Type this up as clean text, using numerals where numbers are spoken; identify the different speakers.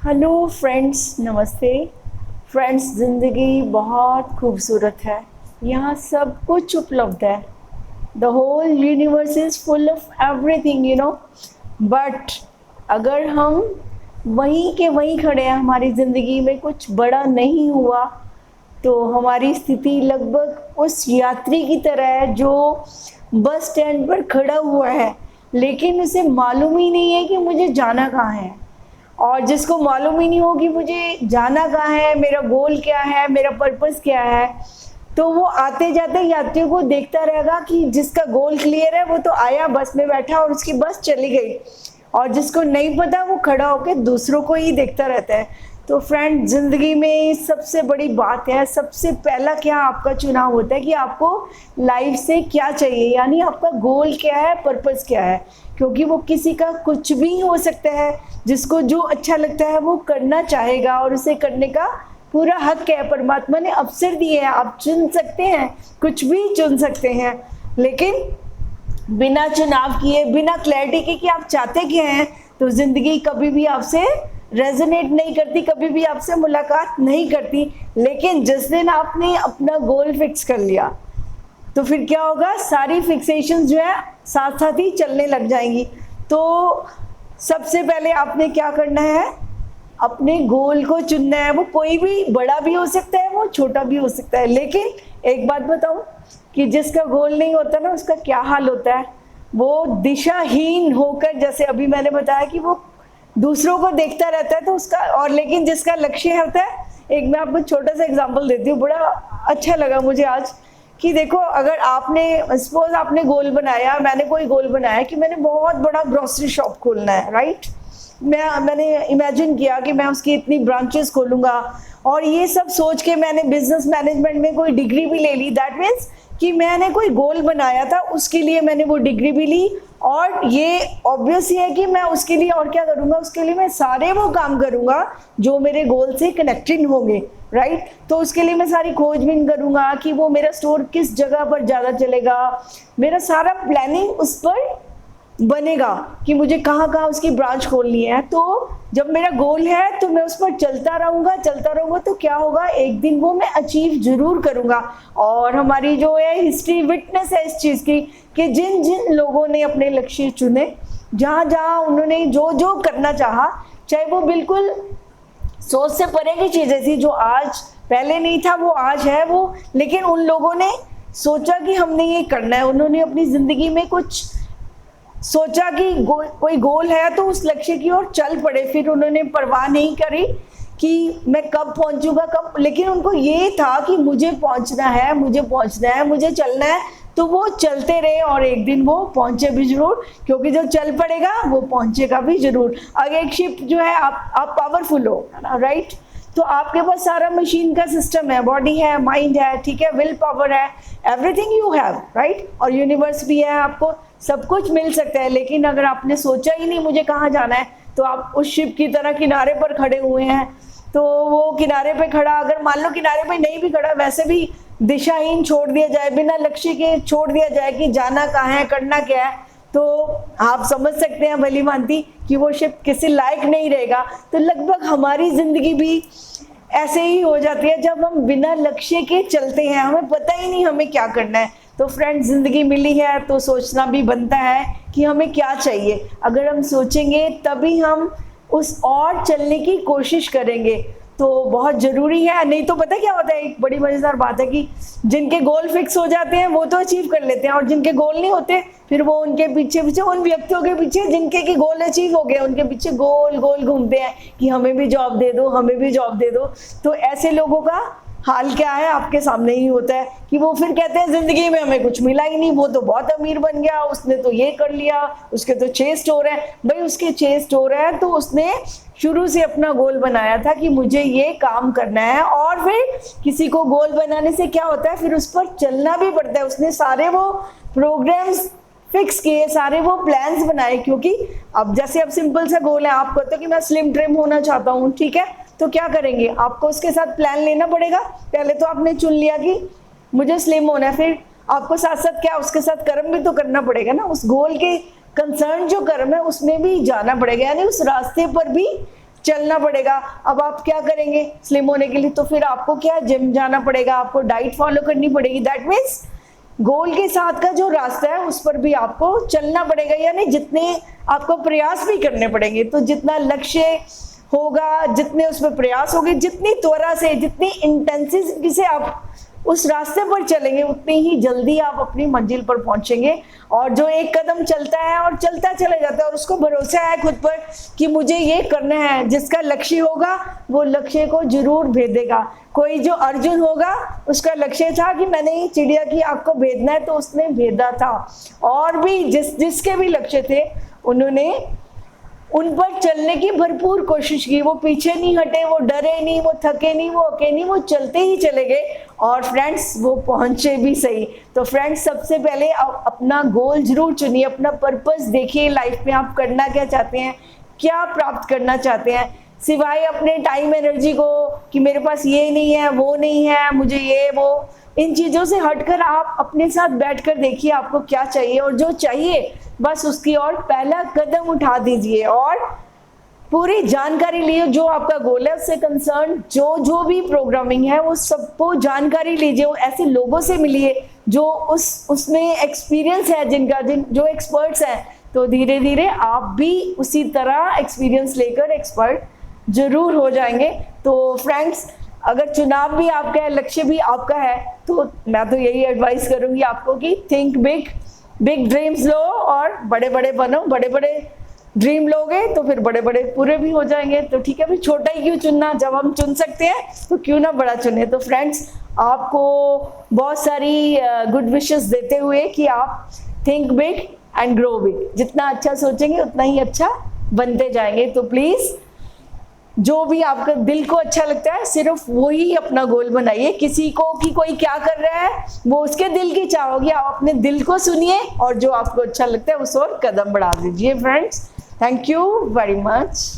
Speaker 1: Hello friends, नमस्ते friends. ज़िंदगी बहुत खूबसूरत है, यहाँ सब कुछ उपलब्ध है। The whole universe is full of everything, but अगर हम वहीं के वहीं खड़े हैं, हमारी ज़िंदगी में कुछ बड़ा नहीं हुआ, तो हमारी स्थिति लगभग उस यात्री की तरह है जो बस स्टैंड पर खड़ा हुआ है, लेकिन उसे मालूम ही नहीं है कि मुझे जाना कहाँ है। और जिसको मालूम ही नहीं हो कि मुझे जाना कहाँ है, मेरा गोल क्या है, मेरा पर्पस क्या है, तो वो आते जाते यात्रियों को देखता रहेगा कि जिसका गोल क्लियर है वो तो आया, बस में बैठा और उसकी बस चली गई, और जिसको नहीं पता वो खड़ा होकर दूसरों को ही देखता रहता है। तो फ्रेंड, ज़िंदगी में सबसे बड़ी बात है, सबसे पहला क्या आपका चुनाव होता है कि आपको लाइफ से क्या चाहिए, यानी आपका गोल क्या है, पर्पस क्या है। क्योंकि वो किसी का कुछ भी हो सकता है, जिसको जो अच्छा लगता है वो करना चाहेगा और उसे करने का पूरा हक है। परमात्मा ने अवसर दिए हैं, आप चुन सकते हैं, कुछ भी चुन सकते हैं, लेकिन बिना चुनाव किए, बिना क्लैरिटी के कि आप चाहते क्या हैं, तो ज़िंदगी कभी भी आपसे रेजोनेट नहीं करती, कभी भी आपसे मुलाकात नहीं करती। लेकिन जिस दिन आपने अपना गोल फिक्स कर लिया, तो फिर क्या होगा, सारी फिक्सेशन जो है साथ साथ ही चलने लग जाएंगी। तो सबसे पहले आपने क्या करना है, अपने गोल को चुनना है। वो कोई भी बड़ा भी हो सकता है, वो छोटा भी हो सकता है। लेकिन एक बात बताऊं कि जिसका गोल नहीं होता ना, उसका क्या हाल होता है, वो दिशाहीन होकर, जैसे अभी मैंने बताया कि वो दूसरों को देखता रहता है, तो उसका, और लेकिन जिसका लक्ष्य होता है, एक मैं आपको छोटा सा एग्जांपल देती हूँ, बड़ा अच्छा लगा मुझे आज, कि देखो, अगर आपने सपोज आपने गोल बनाया, मैंने कोई गोल बनाया कि मैंने बहुत बड़ा ग्रोसरी शॉप खोलना है, राइट। मैंने इमेजिन किया कि मैं उसकी इतनी ब्रांचेस खोलूंगा, और ये सब सोच के मैंने बिजनेस मैनेजमेंट में कोई डिग्री भी ले ली। दैट मीन्स कि मैंने कोई गोल बनाया था, उसके लिए मैंने वो डिग्री भी ली, और ये ऑब्वियस ही है कि मैं उसके लिए और क्या करूंगा, उसके लिए मैं सारे वो काम करूंगा जो मेरे गोल से कनेक्टेड होंगे, राइट। तो उसके लिए मैं सारी खोजबीन करूंगा कि वो मेरा स्टोर किस जगह पर ज़्यादा चलेगा, मेरा सारा प्लानिंग उस पर बनेगा कि मुझे कहाँ कहाँ उसकी ब्रांच खोलनी है। तो जब मेरा गोल है तो मैं उस पर चलता रहूँगा, तो क्या होगा, एक दिन वो मैं अचीव जरूर करूँगा। और हमारी जो है हिस्ट्री विटनेस है इस चीज़ की, कि जिन जिन लोगों ने अपने लक्ष्य चुने, जहाँ जहाँ उन्होंने जो जो करना चाहा, चाहे वो बिल्कुल सोच से परे की चीज़ें थी, जो आज पहले नहीं था वो आज है वो, लेकिन उन लोगों ने सोचा कि हमने ये करना है। उन्होंने अपनी ज़िंदगी में कुछ सोचा कि कोई गोल है तो उस लक्ष्य की ओर चल पड़े। फिर उन्होंने परवाह नहीं करी कि मैं कब पहुंचूंगा, कब, लेकिन उनको ये था कि मुझे पहुंचना है, मुझे चलना है। तो वो चलते रहे, और एक दिन वो पहुंचे भी जरूर, क्योंकि जो चल पड़ेगा वो पहुंचेगा भी जरूर। अगर एक शिप जो है, आप पावरफुल हो, राइट, तो आपके पास सारा मशीन का सिस्टम है, बॉडी है, माइंड है, ठीक है, विल पावर है, एवरीथिंग यू हैव, राइट, और यूनिवर्स भी है, आपको सब कुछ मिल सकता है। लेकिन अगर आपने सोचा ही नहीं मुझे कहाँ जाना है, तो आप उस शिप की तरह किनारे पर खड़े हुए हैं। तो वो किनारे पे खड़ा, अगर मान लो किनारे पे नहीं भी खड़ा, वैसे भी दिशाहीन छोड़ दिया जाए, बिना लक्ष्य के छोड़ दिया जाए कि जाना कहाँ है, करना क्या है, तो आप समझ सकते हैं भली भांति कि वो शिप किसी लायक नहीं रहेगा। तो लगभग हमारी जिंदगी भी ऐसे ही हो जाती है, जब हम बिना लक्ष्य के चलते हैं, हमें पता ही नहीं हमें क्या करना है। तो फ्रेंड्स, जिंदगी मिली है तो सोचना भी बनता है कि हमें क्या चाहिए। अगर हम सोचेंगे तभी हम उस और चलने की कोशिश करेंगे, तो बहुत ज़रूरी है। नहीं तो पता क्या होता है, एक बड़ी मज़ेदार बात है कि जिनके गोल फिक्स हो जाते हैं वो तो अचीव कर लेते हैं, और जिनके गोल नहीं होते, फिर वो उनके पीछे पीछे, उन व्यक्तियों के पीछे जिनके की गोल अचीव हो गए, उनके पीछे गोल गोल घूमते हैं कि हमें भी जॉब दे दो, हमें भी जॉब दे दो। तो ऐसे लोगों का हाल क्या है आपके सामने ही होता है, कि वो फिर कहते हैं जिंदगी में हमें कुछ मिला ही नहीं, वो तो बहुत अमीर बन गया, उसने तो ये कर लिया, उसके तो 6 स्टोर है। भाई, उसके 6 स्टोर है तो उसने शुरू से अपना गोल बनाया था कि मुझे ये काम करना है, और फिर किसी को गोल बनाने से क्या होता है, फिर उस पर चलना भी पड़ता है। उसने सारे वो प्रोग्राम्स फिक्स किए, सारे वो प्लान्स बनाए, क्योंकि अब जैसे अब सिंपल सा गोल है, आप कहते हो कि मैं स्लिम ट्रिम होना चाहता हूँ, ठीक है, तो क्या करेंगे, आपको उसके साथ प्लान लेना पड़ेगा। पहले तो आपने चुन लिया कि मुझे स्लिम होना है, फिर आपको साथ साथ क्या, उसके साथ कर्म भी तो करना पड़ेगा ना, उस गोल के कंसर्न जो कर्म है उसमें भी जाना पड़ेगा, यानी उस रास्ते पर भी चलना पड़ेगा। अब आप क्या करेंगे स्लिम होने के लिए? तो फिर आपको क्या, जिम जाना पड़ेगा, आपको डाइट फॉलो करनी पड़ेगी। दैट मीन्स गोल के साथ का जो रास्ता है उस पर भी आपको चलना पड़ेगा, यानी जितने आपको प्रयास भी करने पड़ेंगे। तो जितना लक्ष्य होगा, जितने उसमें प्रयास होंगे, जितनी त्वरा से, जितनी इंटेंसिटी से आप उस रास्ते पर चलेंगे, उतनी ही जल्दी आप अपनी मंजिल पर पहुंचेंगे। और जो एक कदम चलता है और चलता चला जाता है और उसको भरोसा है खुद पर कि मुझे ये करना है, जिसका लक्ष्य होगा वो लक्ष्य को जरूर भेदेगा। कोई जो अर्जुन होगा उसका लक्ष्य था कि मैंने ये चिड़िया की आंख को भेदना है, तो उसने भेदा था। और भी जिसके भी लक्ष्य थे उन्होंने उन पर चलने की भरपूर कोशिश की। वो पीछे नहीं हटे, वो डरे नहीं, वो थके नहीं, वो अके नहीं, वो चलते ही चले गए। और फ्रेंड्स वो पहुंचे भी सही। तो फ्रेंड्स सबसे पहले आप अपना गोल जरूर चुनिए, अपना पर्पस देखिए लाइफ में, आप करना क्या चाहते हैं, क्या प्राप्त करना चाहते हैं। सिवाय अपने टाइम एनर्जी को कि मेरे पास ये नहीं है, वो नहीं है, मुझे ये वो, इन चीज़ों से हटकर आप अपने साथ बैठकर देखिए आपको क्या चाहिए, और जो चाहिए बस उसकी ओर पहला कदम उठा दीजिए और पूरी जानकारी लिए। जो आपका गोल है उससे कंसर्न जो भी प्रोग्रामिंग है वो सबको जानकारी लीजिए। ऐसे लोगों से मिलिए जो उसमें एक्सपीरियंस है, जो एक्सपर्ट्स हैं। तो धीरे धीरे आप भी उसी तरह एक्सपीरियंस लेकर एक्सपर्ट जरूर हो जाएंगे। तो फ्रेंड्स, अगर चुनाव भी आपका है, लक्ष्य भी आपका है, तो मैं तो यही एडवाइस करूंगी आपको कि थिंक बिग, बिग ड्रीम्स लो और बड़े बड़े बनो। बड़े बड़े ड्रीम लोगे तो फिर बड़े बड़े पूरे भी हो जाएंगे। तो ठीक है, भी छोटा ही क्यों चुनना, जब हम चुन सकते हैं तो क्यों ना बड़ा चुने। तो फ्रेंड्स, आपको बहुत सारी गुड विशेस देते हुए कि आप think big and grow big, जितना अच्छा सोचेंगे उतना ही अच्छा बनते जाएंगे। तो प्लीज जो भी आपका दिल को अच्छा लगता है सिर्फ वही अपना गोल बनाइए। किसी को कि कोई क्या कर रहा है वो उसके दिल की चाह होगी, आप अपने दिल को सुनिए और जो आपको अच्छा लगता है उस ओर कदम बढ़ा दीजिए। Friends, thank you very much.